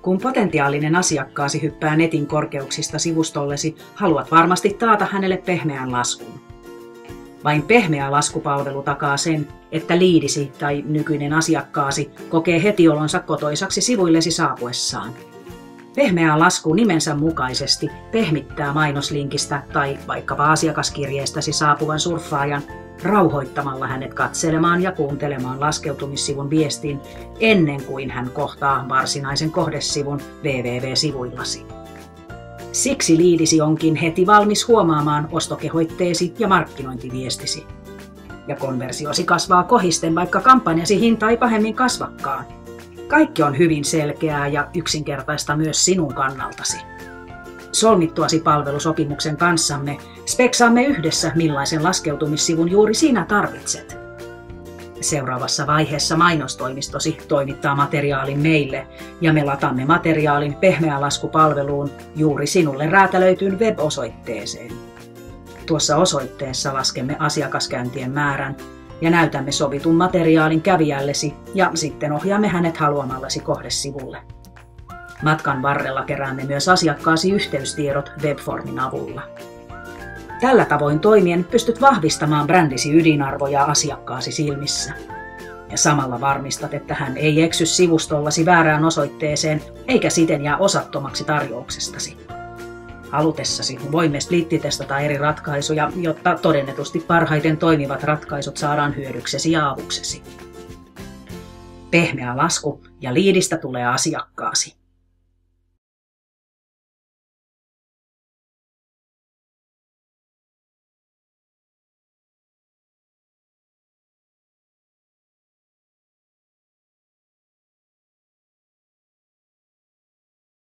Kun potentiaalinen asiakkaasi hyppää netin korkeuksista sivustollesi, haluat varmasti taata hänelle pehmeän laskun. Vain pehmeä laskupalvelu takaa sen, että liidisi tai nykyinen asiakkaasi kokee heti olonsa kotoisaksi sivuillesi saapuessaan. Pehmeä lasku nimensä mukaisesti pehmittää mainoslinkistä tai vaikkapa asiakaskirjeestäsi saapuvan surffaajan rauhoittamalla hänet katselemaan ja kuuntelemaan laskeutumissivun viestin ennen kuin hän kohtaa varsinaisen kohdesivun www-sivuillasi. Siksi liidisi onkin heti valmis huomaamaan ostokehoitteesi ja markkinointiviestisi. Ja konversiosi kasvaa kohisten, vaikka kampanjasi hinta ei pahemmin kasvakaan. Kaikki on hyvin selkeää ja yksinkertaista myös sinun kannaltasi. Solmittuasi palvelusopimuksen kanssamme speksaamme yhdessä, millaisen laskeutumissivun juuri sinä tarvitset. Seuraavassa vaiheessa mainostoimistosi toimittaa materiaalin meille ja me latamme materiaalin pehmeä laskupalveluun juuri sinulle räätälöityyn web-osoitteeseen. Tuossa osoitteessa laskemme asiakaskäyntien määrän ja näytämme sovitun materiaalin kävijällesi ja sitten ohjaamme hänet haluamallasi kohdesivulle. Matkan varrella keräämme myös asiakkaasi yhteystiedot webformin avulla. Tällä tavoin toimien pystyt vahvistamaan brändisi ydinarvoja asiakkaasi silmissä. Ja samalla varmistat, että hän ei eksy sivustollasi väärään osoitteeseen eikä siten jää osattomaksi tarjouksestasi. Halutessasi voimme splittitestata eri ratkaisuja, jotta todennetusti parhaiten toimivat ratkaisut saadaan hyödyksesi ja avuksesi. Pehmeä lasku ja liidistä tulee asiakkaasi.